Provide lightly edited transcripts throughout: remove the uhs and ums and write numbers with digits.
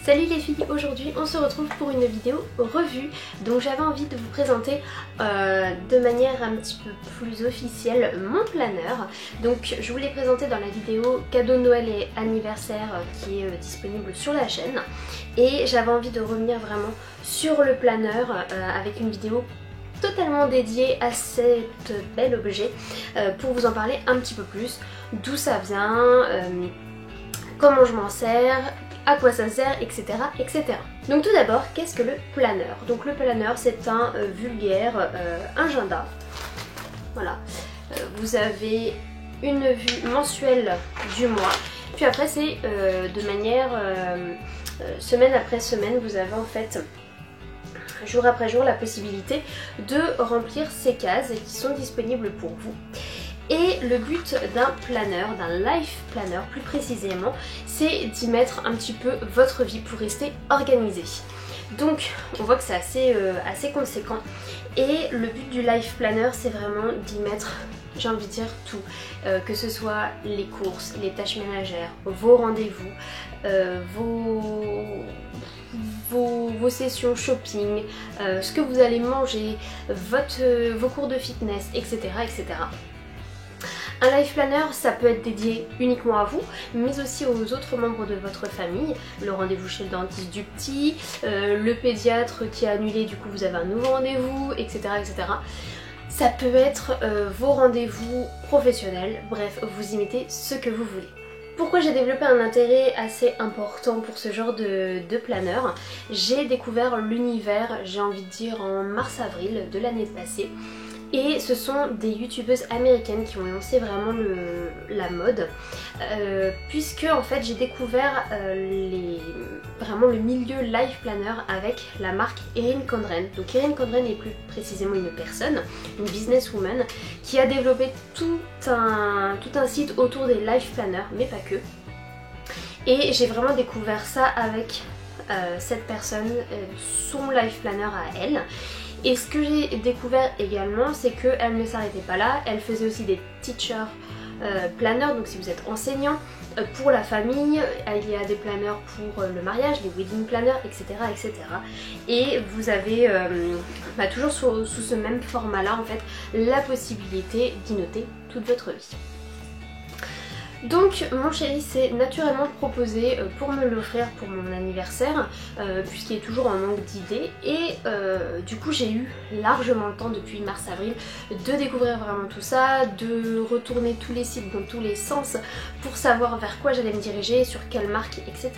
Salut les filles, aujourd'hui on se retrouve pour une vidéo revue. Donc j'avais envie de vous présenter de manière un petit peu plus officielle mon planeur. Donc je vous l'ai présenté dans la vidéo cadeau Noël et anniversaire qui est disponible sur la chaîne. Et j'avais envie de revenir vraiment sur le planeur avec une vidéo totalement dédiée à cet bel objet pour vous en parler un petit peu plus, d'où ça vient, comment je m'en sers, à quoi ça sert, etc. etc. Donc tout d'abord, qu'est-ce que le planeur? Donc le planeur, c'est un vulgaire agenda. Voilà, vous avez une vue mensuelle du mois, puis après c'est de manière semaine après semaine, vous avez en fait jour après jour la possibilité de remplir ces cases qui sont disponibles pour vous. Et le but d'un planeur, d'un life planner plus précisément, c'est d'y mettre un petit peu votre vie pour rester organisé. Donc on voit que c'est assez conséquent. Et le but du life planner, c'est vraiment d'y mettre, j'ai envie de dire, tout. Que ce soit les courses, les tâches ménagères, vos rendez-vous, vos sessions shopping, ce que vous allez manger, vos cours de fitness, etc. etc. Un life planner, ça peut être dédié uniquement à vous, mais aussi aux autres membres de votre famille. Le rendez-vous chez le dentiste du petit, le pédiatre qui a annulé, du coup vous avez un nouveau rendez-vous, etc. etc. Ça peut être vos rendez-vous professionnels, bref, vous y mettez ce que vous voulez. Pourquoi j'ai développé un intérêt assez important pour ce genre de planeur? J'ai découvert l'univers, j'ai envie de dire, en mars-avril de l'année passée. Et ce sont des youtubeuses américaines qui ont lancé vraiment la mode, puisque en fait j'ai découvert vraiment le milieu life planner avec la marque Erin Condren. Donc Erin Condren est plus précisément une personne, une businesswoman, qui a développé tout un site autour des life planners, mais pas que. Et j'ai vraiment découvert ça avec cette personne, son life planner à elle. Et ce que j'ai découvert également, c'est qu'elle ne s'arrêtait pas là, elle faisait aussi des teacher planners, donc si vous êtes enseignant, pour la famille, il y a des planners pour le mariage, des wedding planners, etc. etc. Et vous avez toujours sous ce même format-là, en fait, la possibilité d'y noter toute votre vie. Donc mon chéri s'est naturellement proposé pour me l'offrir pour mon anniversaire, puisqu'il est toujours en manque d'idées, et du coup j'ai eu largement le temps depuis mars-avril de découvrir vraiment tout ça, de retourner tous les sites dans tous les sens pour savoir vers quoi j'allais me diriger, sur quelle marque, etc.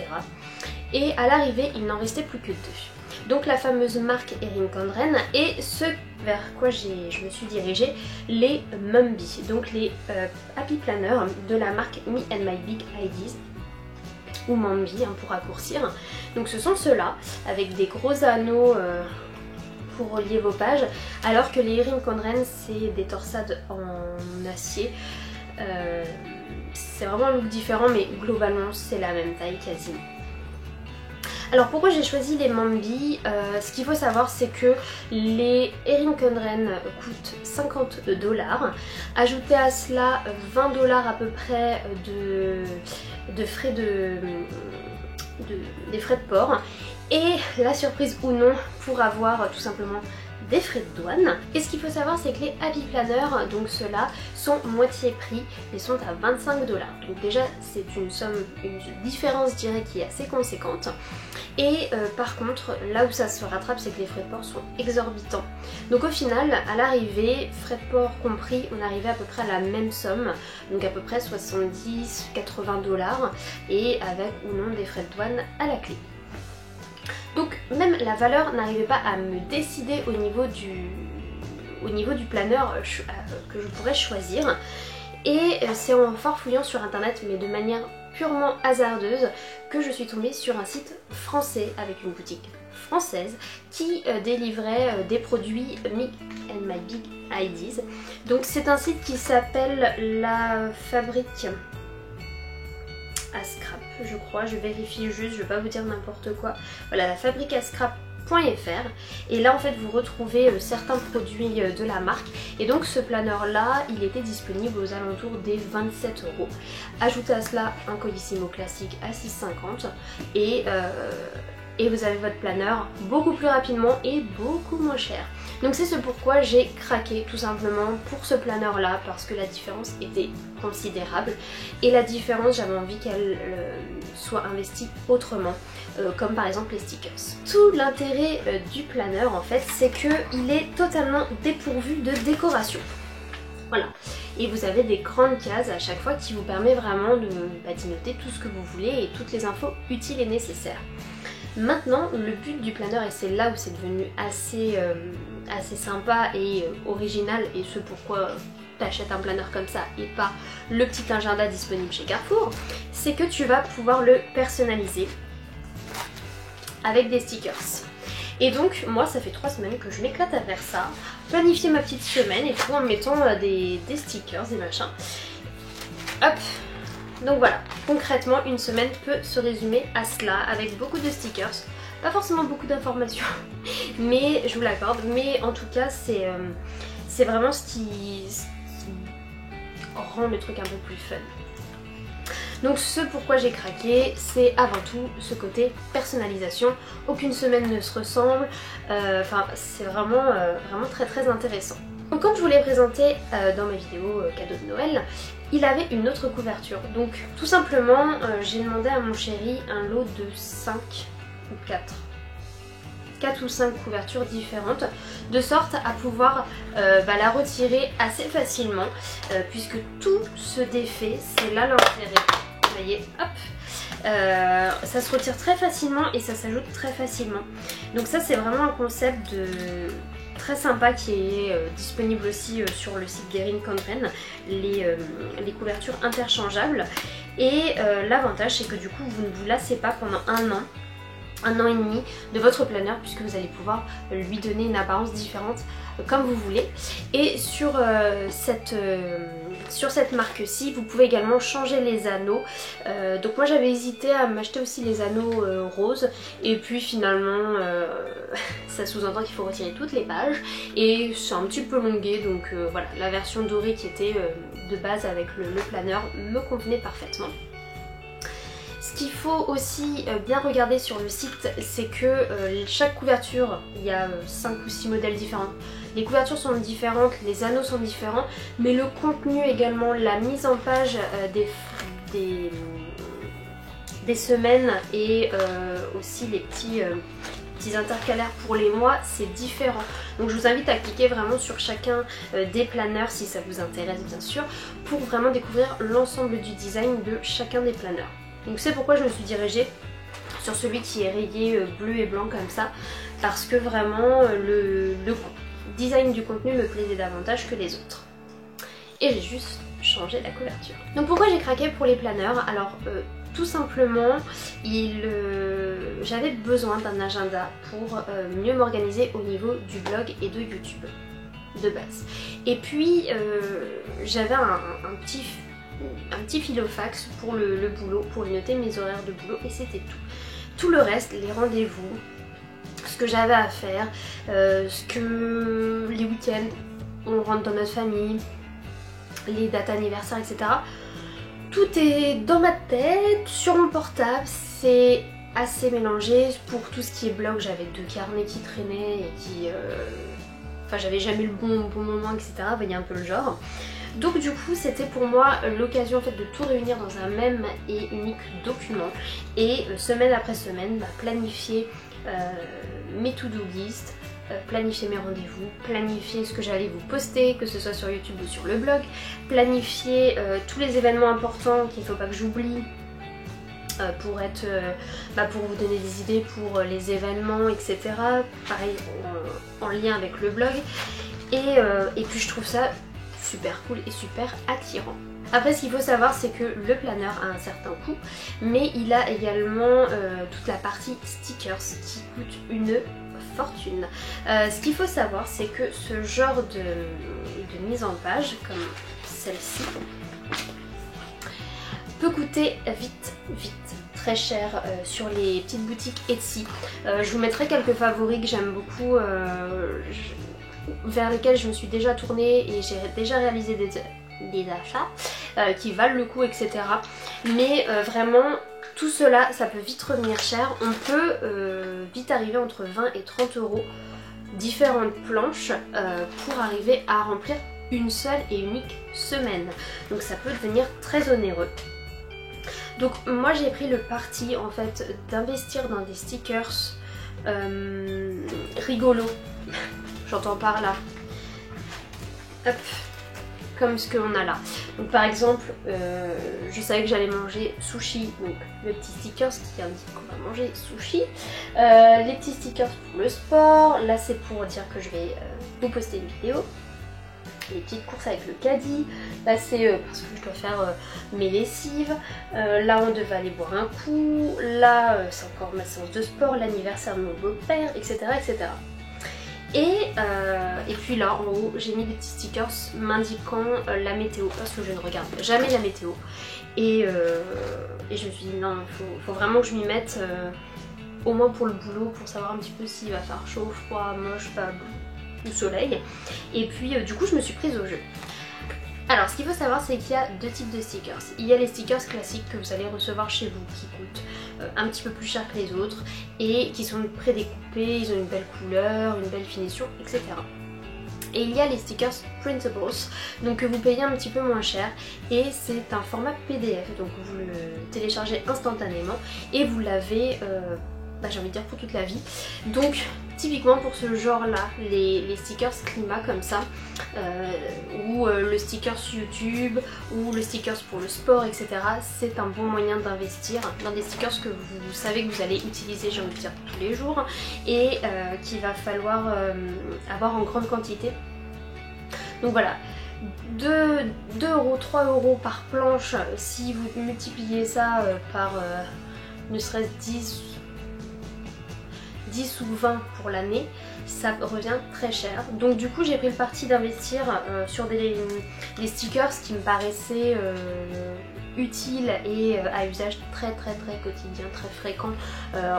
Et à l'arrivée il n'en restait plus que deux. Donc la fameuse marque Erin Condren et ce vers quoi je me suis dirigée, les Mumby, donc les Happy Planners de la marque Me and My Big Ideas, ou Mumby pour raccourcir. Donc ce sont ceux-là, avec des gros anneaux pour relier vos pages, alors que les Erin Condren c'est des torsades en acier. C'est vraiment un look différent, mais globalement c'est la même taille quasiment. Alors pourquoi j'ai choisi les Mumby? Ce qu'il faut savoir, c'est que les Erin Condren coûtent 50 $. Ajoutez à cela 20 $ à peu près de frais des frais de port. Et la surprise ou non, pour avoir tout simplement des frais de douane. Et ce qu'il faut savoir, c'est que les Happy Planners, donc ceux-là, sont moitié prix et sont à 25 $. Donc déjà c'est une différence, je dirais, qui est assez conséquente. Et par contre, là où ça se rattrape, c'est que les frais de port sont exorbitants. Donc au final, à l'arrivée, frais de port compris, on arrivait à peu près à la même somme, donc à peu près 70-80 $, et avec ou non des frais de douane à la clé. Donc même la valeur n'arrivait pas à me décider au niveau du planeur que je pourrais choisir. Et c'est en farfouillant sur internet, mais de manière purement hasardeuse, que je suis tombée sur un site français avec une boutique française qui délivrait des produits Me and My Big Ideas. Donc c'est un site qui s'appelle la Fabrique à Scrap, je crois, je vérifie juste, je vais pas vous dire n'importe quoi. Voilà, la Fabrique à Scrap et là en fait vous retrouvez certains produits de la marque et donc ce planeur là il était disponible aux alentours des 27 €. Ajoutez à cela un Colissimo classique à 6,50 et vous avez votre planeur beaucoup plus rapidement et beaucoup moins cher. Donc c'est ce pourquoi j'ai craqué tout simplement pour ce planeur là parce que la différence était considérable et la différence j'avais envie qu'elle soit investie autrement comme par exemple les stickers. Tout l'intérêt du planeur en fait c'est qu'il est totalement dépourvu de décoration. Voilà, et vous avez des grandes cases à chaque fois qui vous permet vraiment d'y noter tout ce que vous voulez et toutes les infos utiles et nécessaires. Maintenant, le but du planeur, et c'est là où c'est devenu assez sympa et original, et ce pourquoi t'achètes un planeur comme ça et pas le petit agenda disponible chez Carrefour, c'est que tu vas pouvoir le personnaliser avec des stickers. Et donc moi ça fait 3 semaines que je m'éclate à faire ça, planifier ma petite semaine et tout en mettant des stickers, des machins. Hop. Donc voilà, concrètement une semaine peut se résumer à cela avec beaucoup de stickers, pas forcément beaucoup d'informations, mais je vous l'accorde, mais en tout cas c'est vraiment ce qui rend le truc un peu plus fun. Donc ce pourquoi j'ai craqué, c'est avant tout ce côté personnalisation, aucune semaine ne se ressemble, enfin c'est vraiment très intéressant. Donc comme je vous l'ai présenté dans ma vidéo cadeau de Noël, il avait une autre couverture. Donc tout simplement j'ai demandé à mon chéri un lot de 5 ou 4 ou 5 couvertures différentes, de sorte à pouvoir la retirer assez facilement, puisque tout se défait, c'est là l'intérêt. Vous voyez, hop, ça se retire très facilement et ça s'ajoute très facilement. Donc ça c'est vraiment un concept très sympa qui est disponible aussi sur le site d'Erin Condren, les couvertures interchangeables. Et l'avantage c'est que du coup vous ne vous lassez pas pendant un an et demi de votre planeur, puisque vous allez pouvoir lui donner une apparence différente comme vous voulez. Et sur cette marque-ci, vous pouvez également changer les anneaux. Donc moi j'avais hésité à m'acheter aussi les anneaux roses, et puis finalement ça sous-entend qu'il faut retirer toutes les pages, et c'est un petit peu longué, donc voilà, la version dorée qui était de base avec le planeur me convenait parfaitement. Ce qu'il faut aussi bien regarder sur le site, c'est que chaque couverture, il y a 5 ou 6 modèles différents. Les couvertures sont différentes, les anneaux sont différents, mais le contenu également, la mise en page des semaines et aussi les petits intercalaires pour les mois, c'est différent. Donc je vous invite à cliquer vraiment sur chacun des planeurs si ça vous intéresse bien sûr, pour vraiment découvrir l'ensemble du design de chacun des planeurs. Donc c'est pourquoi je me suis dirigée sur celui qui est rayé bleu et blanc comme ça, parce que vraiment le design du contenu me plaisait davantage que les autres. Et j'ai juste changé la couverture. Donc pourquoi j'ai craqué pour les planeurs? Alors tout simplement, j'avais besoin d'un agenda pour mieux m'organiser au niveau du blog et de YouTube de base. Et puis j'avais un petit filofax pour le boulot, pour noter mes horaires de boulot, et c'était tout. Tout le reste, les rendez-vous, ce que j'avais à faire, les week-ends, on rentre dans notre famille, les dates anniversaires, etc. Tout est dans ma tête, sur mon portable, c'est assez mélangé. Pour tout ce qui est blog, j'avais 2 carnets qui traînaient et qui... Enfin, j'avais jamais le bon moment, etc. Vous voyez un peu le genre. Donc du coup c'était pour moi l'occasion en fait de tout réunir dans un même et unique document, et semaine après semaine planifier mes to-do list, planifier mes rendez-vous, planifier ce que j'allais vous poster, que ce soit sur YouTube ou sur le blog, planifier tous les événements importants qu'il ne faut pas que j'oublie pour vous donner des idées pour les événements, etc. Pareil en lien avec le blog, et puis je trouve ça super cool et super attirant. Après ce qu'il faut savoir c'est que le planeur a un certain coût, mais il a également toute la partie stickers qui coûte une fortune. Ce qu'il faut savoir c'est que ce genre de mise en page comme celle-ci peut coûter vite très cher sur les petites boutiques Etsy. Je vous mettrai quelques favoris que j'aime beaucoup, vers lesquels je me suis déjà tournée et j'ai déjà réalisé des achats qui valent le coup, etc. Mais vraiment tout cela, ça peut vite revenir cher. On peut vite arriver entre 20 et 30 euros différentes planches pour arriver à remplir une seule et unique semaine. Donc ça peut devenir très onéreux. Donc moi j'ai pris le parti en fait d'investir dans des stickers rigolos. J'entends par là. Hop, comme ce qu'on a là. Donc par exemple, je savais que j'allais manger sushi, donc le petit stickers qui indique qu'on va manger sushi. Les petits stickers pour le sport, là c'est pour dire que je vais vous poster une vidéo. Les petites courses avec le caddie, là c'est parce que je dois faire mes lessives, là on devait aller boire un coup, là c'est encore ma séance de sport, l'anniversaire de mon beau-père, etc. etc. Et puis là en haut j'ai mis des petits stickers m'indiquant la météo parce que je ne regarde jamais la météo et je me suis dit non, faut vraiment que je m'y mette au moins pour le boulot, pour savoir un petit peu s'il va faire chaud, froid, moche, pas ou soleil. Et puis du coup je me suis prise au jeu. Alors ce qu'il faut savoir c'est qu'il y a deux types de stickers. Il y a les stickers classiques que vous allez recevoir chez vous qui coûtent un petit peu plus cher que les autres et qui sont prédécoupés, ils ont une belle couleur, une belle finition, etc. Et il y a les stickers printables, donc que vous payez un petit peu moins cher et c'est un format PDF, donc vous le téléchargez instantanément et vous l'avez j'ai envie de dire pour toute la vie. Donc typiquement pour ce genre là, les stickers climat comme ça, ou le stickers YouTube, ou le stickers pour le sport, etc. c'est un bon moyen d'investir dans des stickers que vous savez que vous allez utiliser, j'ai envie de dire, tous les jours et qu'il va falloir avoir en grande quantité. Donc voilà, 2 euros, 3 euros par planche, si vous multipliez ça par ne serait-ce 10 ou 20 pour l'année, ça revient très cher. Donc du coup j'ai pris le parti d'investir sur des stickers qui me paraissaient utiles et à usage très quotidien, très fréquent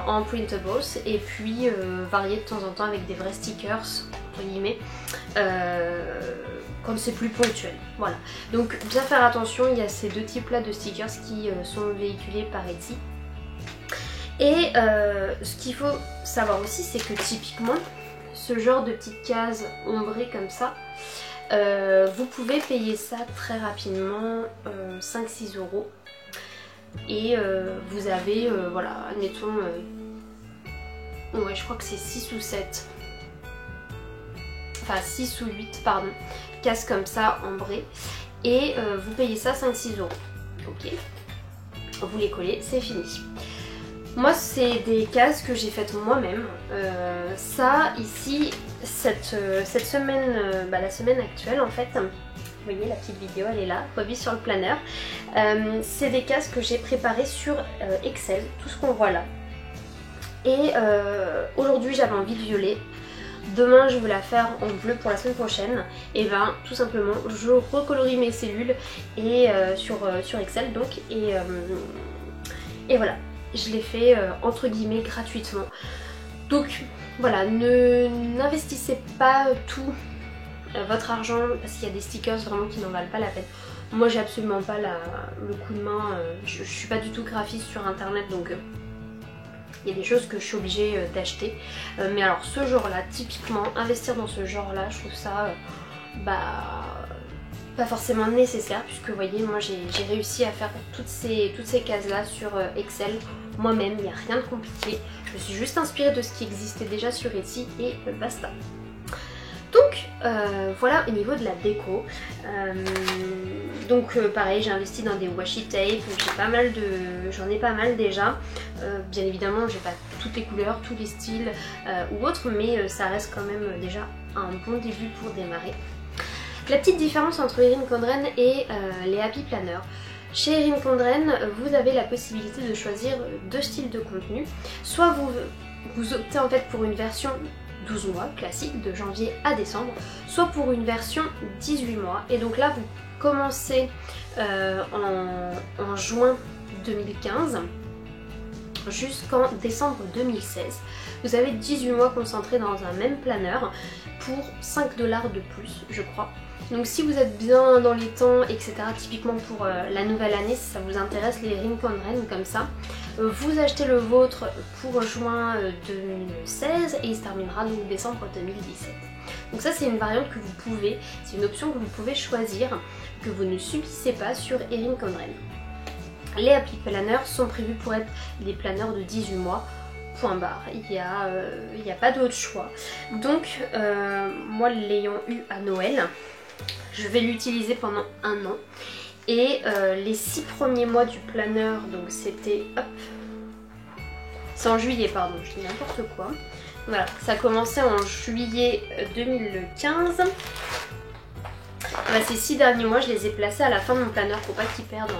en printables, et puis varier de temps en temps avec des vrais stickers entre guillemets quand c'est plus ponctuel. Voilà, donc bien faire attention, il y a ces deux types là de stickers qui sont véhiculés par Etsy. Et ce qu'il faut savoir aussi, c'est que typiquement ce genre de petites cases ombrées comme ça, vous pouvez payer ça très rapidement, 5-6 euros. Et vous avez, voilà, admettons, ouais, je crois que c'est 6 ou 7, enfin 6 ou 8, pardon, cases comme ça ombrées. Et vous payez ça 5-6 euros. Ok, vous les collez, c'est fini. Moi c'est des cases que j'ai faites moi-même. Ça ici, cette semaine, la semaine actuelle en fait, vous voyez la petite vidéo elle est là, revue sur le planeur. C'est des cases que j'ai préparées sur Excel, tout ce qu'on voit là. Et aujourd'hui j'avais envie de violet. Demain je veux la faire en bleu pour la semaine prochaine. Et ben tout simplement je recolorie mes cellules et sur Excel donc et voilà. Je l'ai fait entre guillemets gratuitement. Donc voilà, n'investissez pas tout votre argent parce qu'il y a des stickers vraiment qui n'en valent pas la peine. Moi j'ai absolument pas le coup de main, je suis pas du tout graphiste sur internet donc il y a des choses que je suis obligée d'acheter. Mais alors ce genre là, typiquement investir dans ce genre là, je trouve ça pas forcément nécessaire puisque vous voyez moi j'ai réussi à faire toutes ces cases là sur Excel moi-même, il n'y a rien de compliqué, je me suis juste inspirée de ce qui existait déjà sur Etsy et basta. Donc voilà au niveau de la déco. Donc pareil, j'ai investi dans des washi tape, j'en ai pas mal déjà. Bien évidemment j'ai pas toutes les couleurs, tous les styles ou autres, mais ça reste quand même déjà un bon début pour démarrer. La petite différence entre Erin Condren et les Happy Planners. Chez Erin Condren, vous avez la possibilité de choisir deux styles de contenu. Soit vous optez en fait pour une version 12 mois classique de janvier à décembre, soit pour une version 18 mois. Et donc là vous commencez en juin 2015 jusqu'en décembre 2016. Vous avez 18 mois concentrés dans un même planeur pour 5 $ de plus, je crois. Donc si vous êtes bien dans les temps, etc., typiquement pour la nouvelle année, si ça vous intéresse les Rinconren comme ça, vous achetez le vôtre pour juin 2016 et il se terminera donc décembre 2017. Donc ça c'est une variante que vous pouvez, c'est une option que vous pouvez choisir, que vous ne subissez pas sur Erin Conren. Les appli planners sont prévus pour être des planeurs de 18 mois. Point barre, il n'y a pas d'autre choix. Donc moi l'ayant eu à Noël, je vais l'utiliser pendant 1 an. Et les 6 premiers mois du planeur, donc c'était, hop, c'est en juillet, pardon, je dis n'importe quoi. Voilà, ça a commencé en juillet 2015. Bah, ces 6 derniers mois, je les ai placés à la fin de mon planeur pour pas qu'ils perdent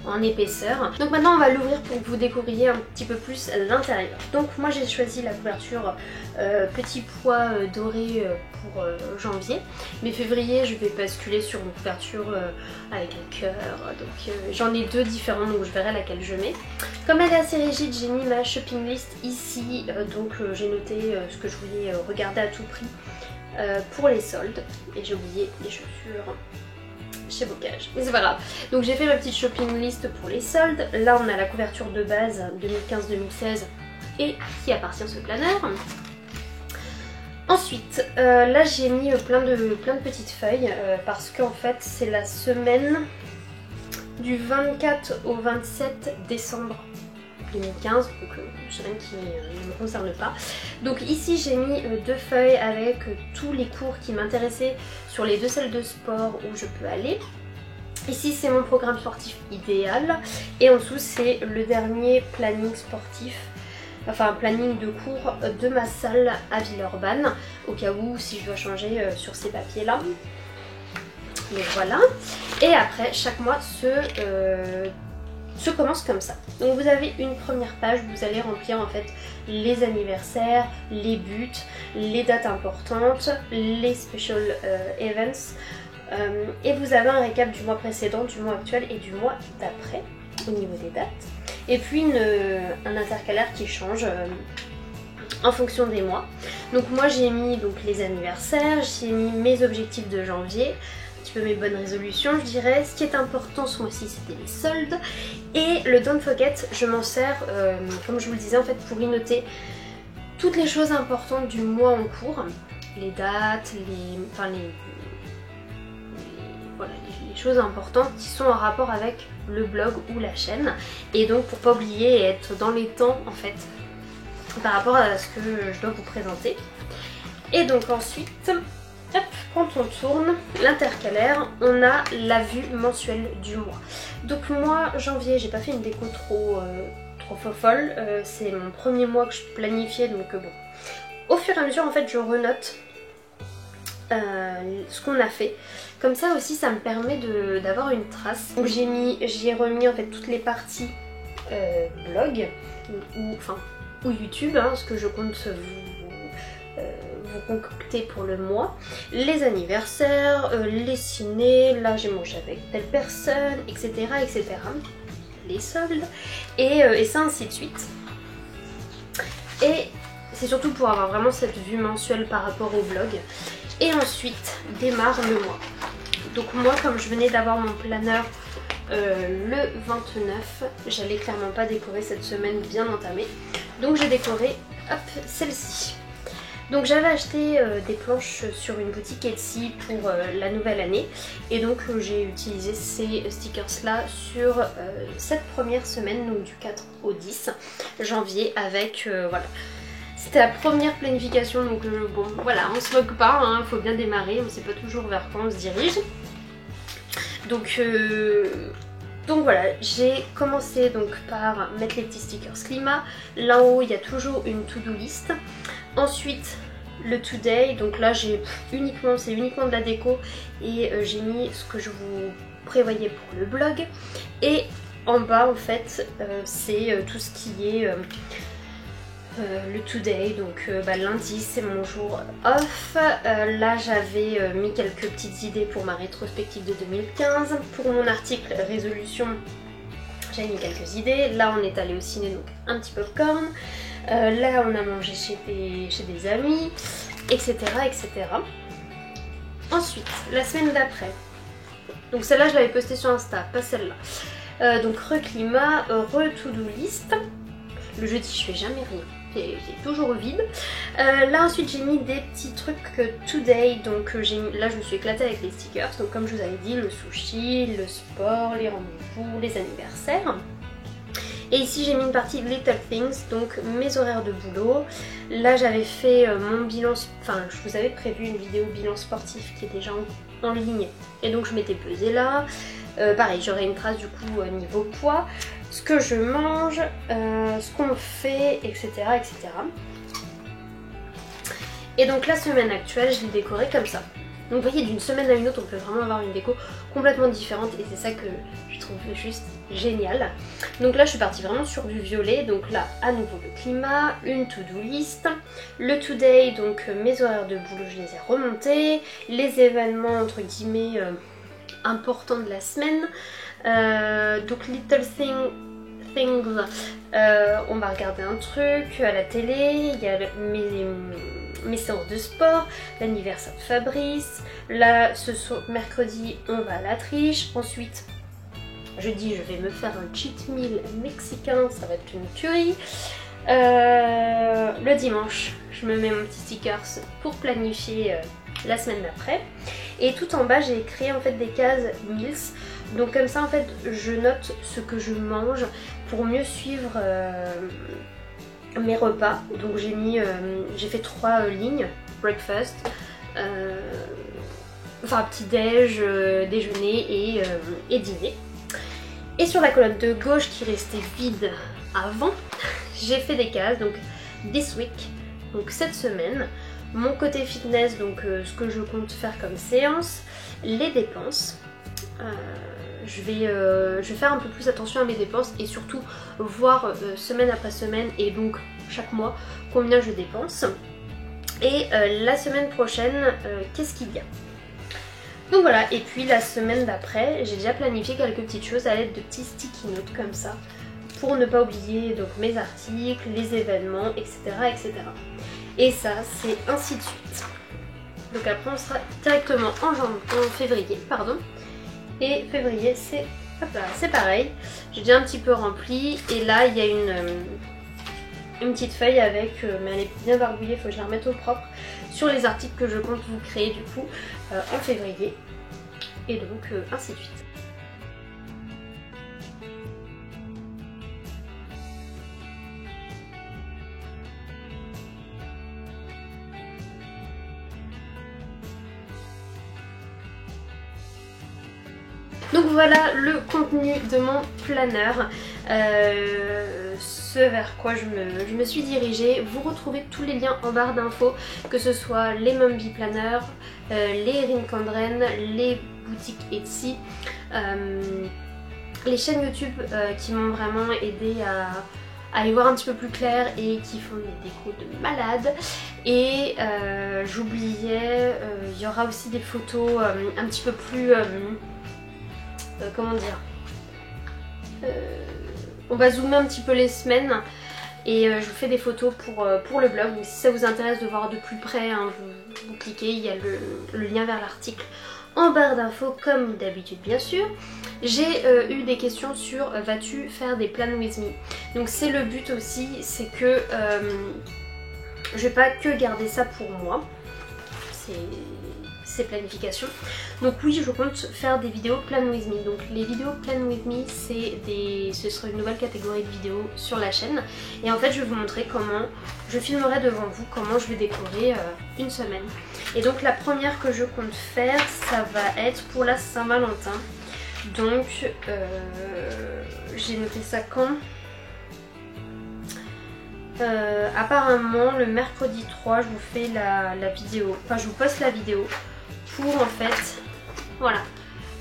en épaisseur. Donc maintenant on va l'ouvrir pour que vous découvriez un petit peu plus l'intérieur. Donc moi j'ai choisi la couverture petit pois doré pour janvier, mais février je vais basculer sur une couverture avec un cœur, donc j'en ai 2 différents, donc je verrai laquelle je mets. Comme elle est assez rigide, j'ai mis ma shopping list ici, donc j'ai noté ce que je voulais regarder à tout prix pour les soldes, et j'ai oublié les chaussures chez Bocage, mais c'est pas grave. Donc j'ai fait ma petite shopping list pour les soldes. Là on a la couverture de base 2015-2016 et qui appartient à ce planeur. Ensuite, là j'ai mis plein de petites feuilles parce qu'en fait c'est la semaine du 24 au 27 décembre 2015, donc semaine qui ne me concerne pas. Donc ici j'ai mis 2 feuilles avec tous les cours qui m'intéressaient sur les 2 salles de sport où je peux aller. Ici c'est mon programme sportif idéal et en dessous c'est le dernier planning sportif, enfin planning de cours de ma salle à Villeurbanne, au cas où si je dois changer sur ces papiers là. Donc voilà. Et après chaque mois se commence comme ça. Donc vous avez une première page, vous allez remplir en fait les anniversaires, les buts, les dates importantes, les special events, et vous avez un récap du mois précédent, du mois actuel et du mois d'après au niveau des dates. Et puis un intercalaire qui change en fonction des mois. Donc moi j'ai mis donc les anniversaires, j'ai mis mes objectifs de janvier, mes bonnes résolutions je dirais. Ce qui est important ce mois-ci c'était les soldes, et le don't forget je m'en sers comme je vous le disais en fait pour y noter toutes les choses importantes du mois en cours, les dates, les choses importantes qui sont en rapport avec le blog ou la chaîne, et donc pour pas oublier et être dans les temps en fait par rapport à ce que je dois vous présenter. Et donc ensuite, hop, quand on tourne l'intercalaire, on a la vue mensuelle du mois. Donc moi, janvier, j'ai pas fait une déco trop folle, c'est mon premier mois que je planifiais, donc bon. Au fur et à mesure, en fait, je renote ce qu'on a fait. Comme ça aussi, ça me permet d'avoir une trace. Donc j'y ai remis en fait toutes les parties blog ou YouTube, hein, ce que je compte vous concocter pour le mois, les anniversaires, les ciné, là j'ai mangé avec telle personne, etc. etc. les soldes, et ça ainsi de suite. Et c'est surtout pour avoir vraiment cette vue mensuelle par rapport au blog. Et ensuite démarre le mois. Donc moi, comme je venais d'avoir mon planeur le 29, j'allais clairement pas décorer cette semaine bien entamée, donc j'ai décoré, hop, celle-ci. Donc j'avais acheté des planches sur une boutique Etsy pour la nouvelle année, et donc j'ai utilisé ces stickers là sur cette première semaine, donc du 4 au 10 janvier, avec voilà. C'était la première planification, donc bon voilà, on se moque pas, hein, faut bien démarrer, on sait pas toujours vers quand on se dirige. Donc voilà, j'ai commencé donc par mettre les petits stickers Climat. Là en haut, il y a toujours une to-do list. Ensuite, le today, donc là c'est uniquement de la déco, et j'ai mis ce que je vous prévoyais pour le blog. Et en bas en fait, c'est tout ce qui est le today, donc lundi c'est mon jour off. Là j'avais mis quelques petites idées pour ma rétrospective de 2015. Pour mon article résolution, j'avais mis quelques idées. Là on est allé au ciné, donc un petit popcorn. Là on a mangé chez des amis, etc., etc. Ensuite, la semaine d'après, donc celle-là je l'avais postée sur Insta, pas celle-là. Donc re-climat, re-to-do list. Le jeudi je fais jamais rien. C'est toujours vide. Là ensuite j'ai mis des petits trucs today, donc là je me suis éclatée avec les stickers, donc comme je vous avais dit, le sushi, le sport, les rendez-vous, les anniversaires. Et ici j'ai mis une partie Little Things, donc mes horaires de boulot. Là j'avais fait mon bilan, enfin je vous avais prévu une vidéo bilan sportif qui est déjà en ligne, et donc je m'étais pesée là. Pareil, j'aurai une trace du coup niveau poids, ce que je mange, ce qu'on fait, etc., etc. Et donc la semaine actuelle, je l'ai décorée comme ça. Donc vous voyez, d'une semaine à une autre, on peut vraiment avoir une déco complètement différente et c'est ça que je trouve juste génial. Donc là, je suis partie vraiment sur du violet. Donc là, à nouveau le climat, une to-do list, le today, donc mes horaires de boulot, je les ai remontés, les événements entre guillemets importants de la semaine. Donc Little Things, on va regarder un truc à la télé, il y a mes séances de sport, l'anniversaire de Fabrice, là ce soir, mercredi on va à la triche, ensuite jeudi je vais me faire un cheat meal mexicain, ça va être une tuerie. Le dimanche je me mets mon petit stickers pour planifier la semaine d'après, et tout en bas j'ai écrit en fait des cases meals, donc comme ça en fait je note ce que je mange pour mieux suivre mes repas. Donc j'ai fait 3 lignes, breakfast, enfin petit déj, déjeuner et dîner. Et sur la colonne de gauche qui restait vide avant, j'ai fait des cases, donc this week, donc cette semaine, mon côté fitness, donc ce que je compte faire comme séance, les dépenses. Je vais faire un peu plus attention à mes dépenses et surtout voir semaine après semaine et donc chaque mois combien je dépense. Et la semaine prochaine, qu'est-ce qu'il y a? Donc voilà, et puis la semaine d'après, j'ai déjà planifié quelques petites choses à l'aide de petits sticky notes comme ça pour ne pas oublier donc mes articles, les événements, etc. etc. Et ça, c'est ainsi de suite. Donc après, on sera directement en février, pardon. Et février, c'est pareil. J'ai déjà un petit peu rempli. Et là, il y a une petite feuille avec, mais elle est bien barbouillée, il faut que je la remette au propre, sur les articles que je compte vous créer du coup en février. Et donc, ainsi de suite. Donc voilà le contenu de mon planeur, ce vers quoi je me suis dirigée. Vous retrouvez tous les liens en barre d'infos, que ce soit les Mombi Planner, les Rink and Ren, les boutiques Etsy, les chaînes YouTube qui m'ont vraiment aidé à y voir un petit peu plus clair et qui font des décos de malade. Et j'oubliais, il y aura aussi des photos un petit peu plus... comment dire, on va zoomer un petit peu les semaines et je vous fais des photos pour le blog. Donc si ça vous intéresse de voir de plus près, hein, vous cliquez, il y a le lien vers l'article en barre d'infos comme d'habitude bien sûr. J'ai eu des questions sur vas-tu faire des plans with me. Donc c'est le but aussi, c'est que je vais pas que garder ça pour moi, ces planifications. Donc oui, je compte faire des vidéos plan with me. Donc les vidéos plan with me, ce sera une nouvelle catégorie de vidéos sur la chaîne. Et en fait, je vais vous montrer comment je filmerai devant vous comment je vais décorer une semaine. Et donc la première que je compte faire, ça va être pour la Saint-Valentin. Donc j'ai noté ça quand apparemment le mercredi 3 je vous fais la vidéo, enfin je vous poste la vidéo pour en fait voilà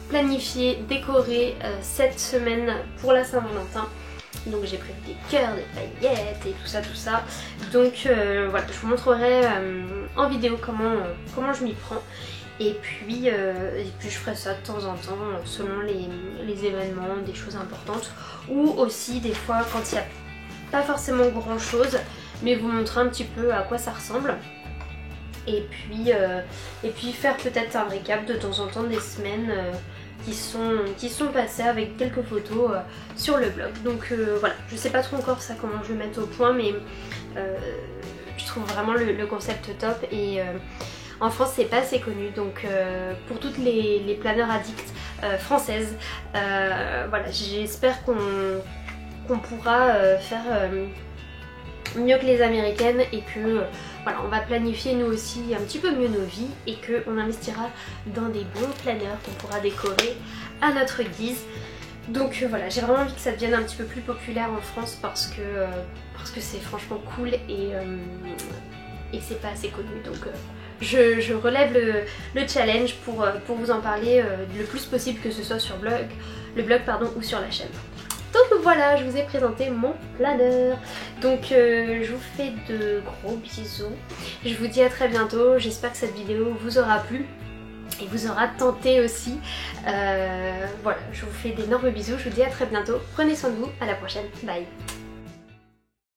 planifier, décorer cette semaine pour la Saint-Valentin. Donc j'ai prévu des cœurs, des paillettes et tout ça. Donc voilà, je vous montrerai en vidéo comment je m'y prends. Et puis je ferai ça de temps en temps selon les événements, des choses importantes, ou aussi des fois quand il n'y a pas forcément grand chose, mais vous montrer un petit peu à quoi ça ressemble. Et puis faire peut-être un récap de temps en temps des semaines qui sont passées avec quelques photos sur le blog. Donc voilà, je sais pas trop encore ça comment je vais mettre au point, mais je trouve vraiment le concept top et en France c'est pas assez connu, donc pour toutes les planeurs addicts françaises, voilà, j'espère qu'on pourra faire mieux que les américaines et que voilà, on va planifier nous aussi un petit peu mieux nos vies et qu'on investira dans des bons planeurs qu'on pourra décorer à notre guise. Donc voilà, j'ai vraiment envie que ça devienne un petit peu plus populaire en France parce que c'est franchement cool et c'est pas assez connu. Donc je relève le challenge pour vous en parler le plus possible, que ce soit sur le blog ou sur la chaîne. Donc voilà, je vous ai présenté mon planeur. Donc je vous fais de gros bisous. Je vous dis à très bientôt. J'espère que cette vidéo vous aura plu et vous aura tenté aussi. Voilà, je vous fais d'énormes bisous. Je vous dis à très bientôt. Prenez soin de vous. À la prochaine. Bye.